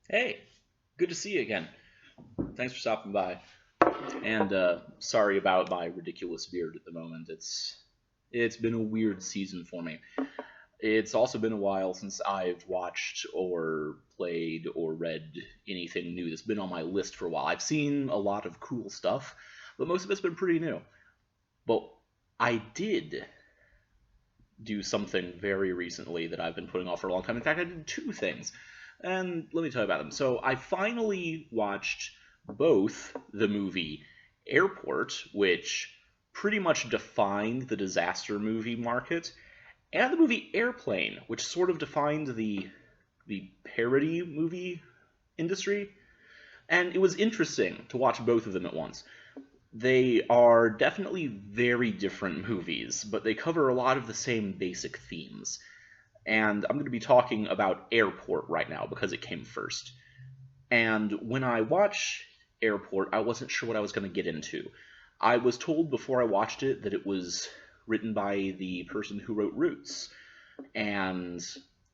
Hey, good to see you again. Thanks for stopping by. And sorry about my ridiculous beard at the moment. It's been a weird season for me. It's also been a while since I've watched or played or read anything new that's been on my list for a while. I've seen a lot of cool stuff, but most of it's been pretty new. But I did do something very recently that I've been putting off for a long time. In fact, I did two things. And let me tell you about them. So I finally watched both the movie Airport, which pretty much defined the disaster movie market, and the movie Airplane, which sort of defined the parody movie industry. And it was interesting to watch both of them at once. They are definitely very different movies, but they cover a lot of the same basic themes. And I'm going to be talking about Airport right now because it came first. And when I watched Airport, I wasn't sure what I was going to get into. I was told before I watched it that it was written by the person who wrote Roots, and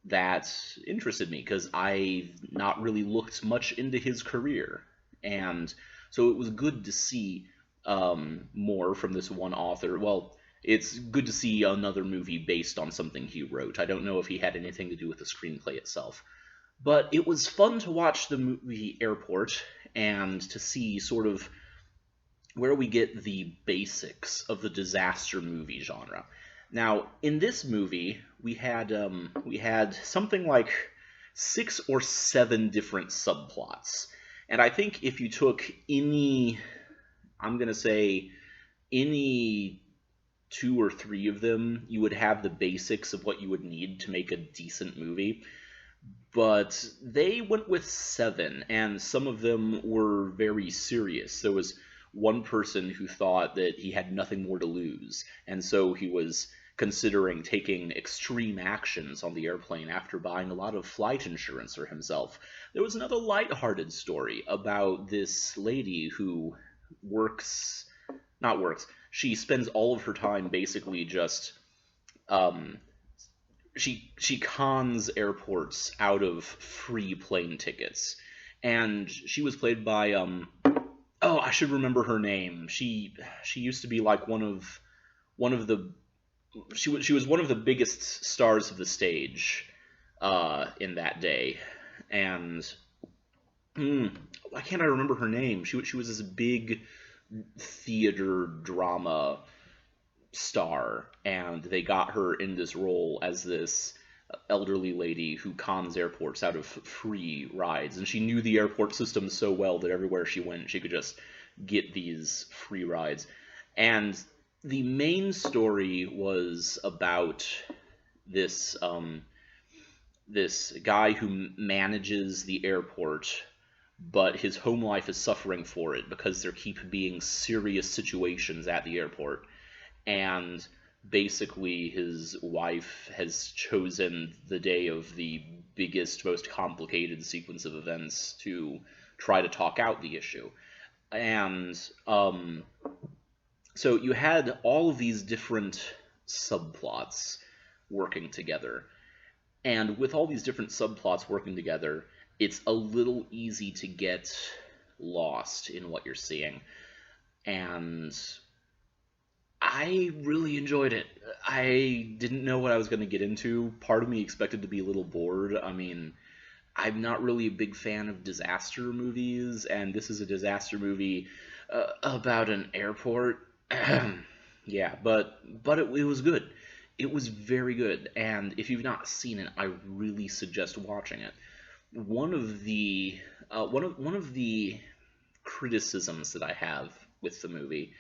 that interested me because I've not really looked much into his career. And so it was good to see more from this one author. Well, it's good to see another movie based on something he wrote. I don't know if he had anything to do with the screenplay itself. But it was fun to watch the movie Airport and to see sort of where we get the basics of the disaster movie genre. Now, in this movie, we had something like 6 or 7 different subplots, and I think if you took any, I'm gonna say any 2 or 3 of them, you would have the basics of what you would need to make a decent movie. But they went with 7, and some of them were very serious. There was one person who thought that he had nothing more to lose, and so he was considering taking extreme actions on the airplane after buying a lot of flight insurance for himself. There was another light-hearted story about this lady who works, not works, she spends all of her time basically just um, she cons airports out of free plane tickets, and she was played by oh, I should remember her name. She used to be like one of the she was one of the biggest stars of the stage in that day, and hmm, why can't I remember her name? She was this big theater drama star, and they got her in this role as this elderly lady who cons airports out of free rides. And she knew the airport system so well that everywhere she went, she could just get these free rides. And the main story was about this this guy who manages the airport, but his home life is suffering for it because there keep being serious situations at the airport, and basically his wife has chosen the day of the biggest, most complicated sequence of events to try to talk out the issue. And so you had all of these different subplots working together. And with all these different subplots working together, it's a little easy to get lost in what you're seeing. And I really enjoyed it. I didn't know what I was going to get into. Part of me expected to be a little bored. I mean, I'm not really a big fan of disaster movies, and this is a disaster movie about an airport. Yeah, but it was good. It was very good, and if you've not seen it, I really suggest watching it. One of the criticisms that I have with the movie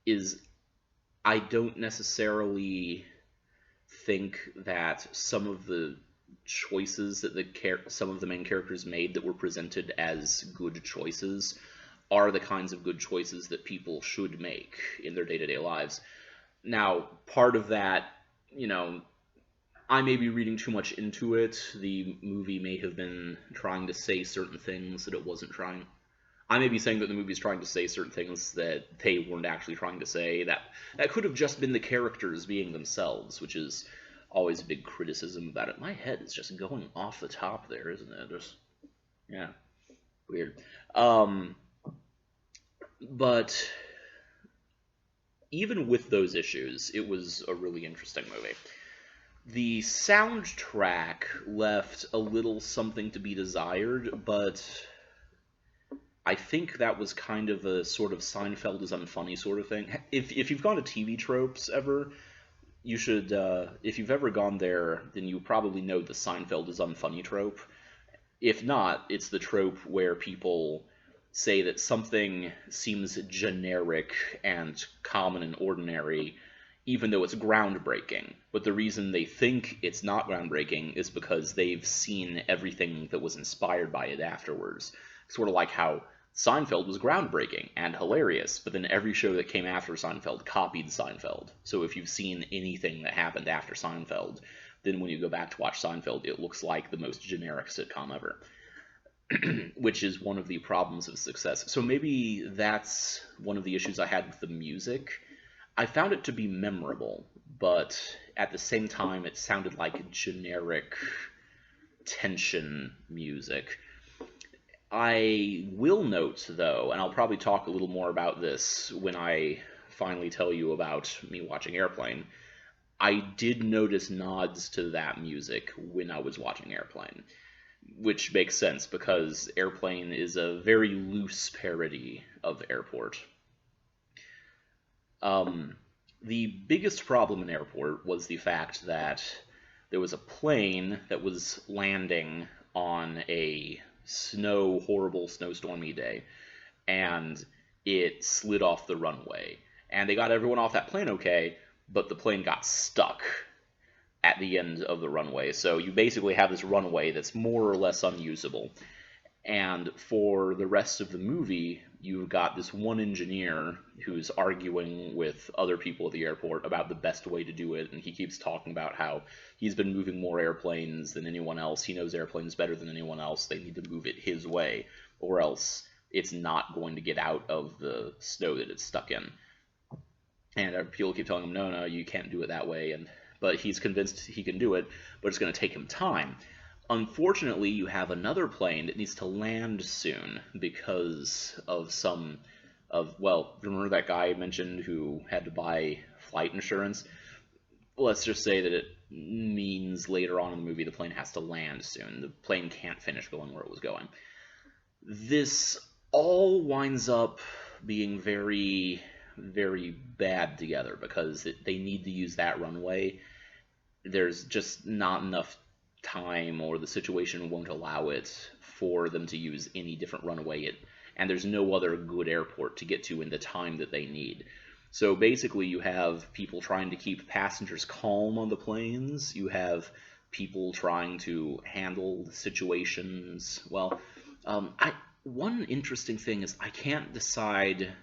is I don't necessarily think that some of the choices that some of the main characters made that were presented as good choices are the kinds of good choices that people should make in their day-to-day lives. Now, part of that, you know, I may be reading too much into it. The movie may have been trying to say certain things that it wasn't trying. I may be saying that the movie's trying to say certain things that they weren't actually trying to say. That could have just been the characters being themselves, which is always a big criticism about it. My head is just going off the top there, isn't it? Just Yeah, weird. Um, but even with those issues, it was a really interesting movie. The soundtrack left a little something to be desired, but I think that was kind of a sort of Seinfeld is unfunny sort of thing. If you've gone to TV Tropes ever, you should. If you've ever gone there, then you probably know the Seinfeld is unfunny trope. If not, it's the trope where people say that something seems generic and common and ordinary, even though it's groundbreaking. But the reason they think it's not groundbreaking is because they've seen everything that was inspired by it afterwards. Sort of like how Seinfeld was groundbreaking and hilarious, but then every show that came after Seinfeld copied Seinfeld. So if you've seen anything that happened after Seinfeld, then when you go back to watch Seinfeld, it looks like the most generic sitcom ever, which is one of the problems of success. So maybe that's one of the issues I had with the music. I found it to be memorable, but at the same time, it sounded like generic tension music. I will note, though, and I'll probably talk a little more about this when I finally tell you about me watching Airplane. I did notice nods to that music when I was watching Airplane, which makes sense because Airplane is a very loose parody of Airport. The biggest problem in Airport was the fact that there was a plane that was landing on a horrible snowstormy day, and it slid off the runway. And they got everyone off that plane okay, but the plane got stuck at the end of the runway. So you basically have this runway that's more or less unusable. And for the rest of the movie, you've got this one engineer who's arguing with other people at the airport about the best way to do it, and he keeps talking about how he's been moving more airplanes than anyone else. He knows airplanes better than anyone else. They need to move it his way, or else it's not going to get out of the snow that it's stuck in. And people keep telling him, no, no, you can't do it that way. But he's convinced he can do it, but it's going to take him time. Unfortunately, you have another plane that needs to land soon because of remember that guy I mentioned who had to buy flight insurance? Let's just say that it means later on in the movie the plane has to land soon. The plane can't finish going where it was going. This all winds up being very, very bad together because they need to use that runway. There's just not enough time, or the situation won't allow it for them to use any different runway, and there's no other good airport to get to in the time that they need. So basically you have people trying to keep passengers calm on the planes, you have people trying to handle the situations. One interesting thing is I can't decide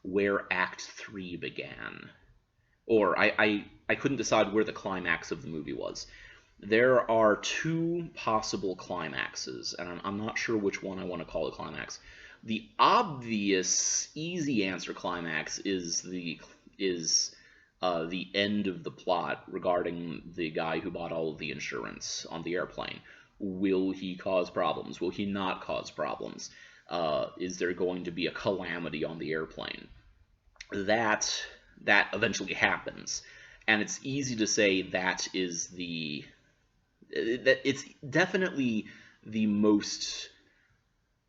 where Act 3 began, or I couldn't decide where the climax of the movie was. There are two possible climaxes, and I'm not sure which one I want to call the climax. The obvious, easy answer climax is the end of the plot regarding the guy who bought all of the insurance on the airplane. Will he cause problems? Will he not cause problems? Is there going to be a calamity on the airplane? That eventually happens, and it's easy to say that it's definitely the most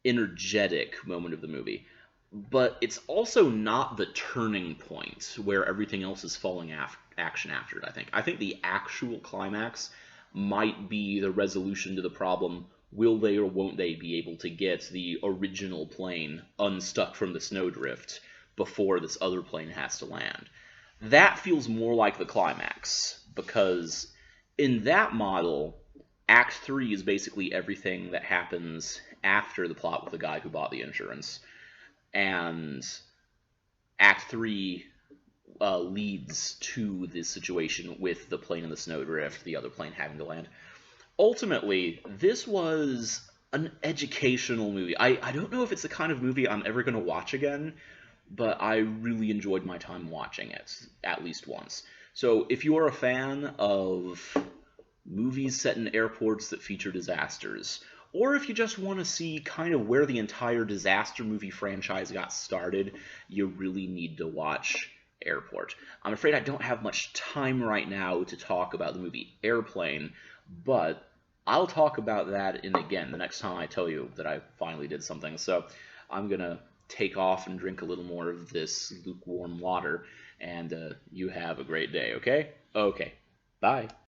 energetic moment of the movie, but it's also not the turning point where everything else is falling action after it. I think the actual climax might be the resolution to the problem: will they or won't they be able to get the original plane unstuck from the snowdrift before this other plane has to land. That feels more like the climax, because in that model, Act 3 is basically everything that happens after the plot with the guy who bought the insurance, and Act 3 leads to this situation with the plane in the snowdrift, the other plane having to land. Ultimately, this was an educational movie. I don't know if it's the kind of movie I'm ever going to watch again, but I really enjoyed my time watching it, at least once. So if you are a fan of movies set in airports that feature disasters, Or if you just want to see kind of where the entire disaster movie franchise got started, you really need to watch Airport. I'm afraid I don't have much time right now to talk about the movie Airplane, but I'll talk about that again the next time I tell you that I finally did something. So I'm gonna take off and drink a little more of this lukewarm water, and you have a great day, okay? Okay, bye.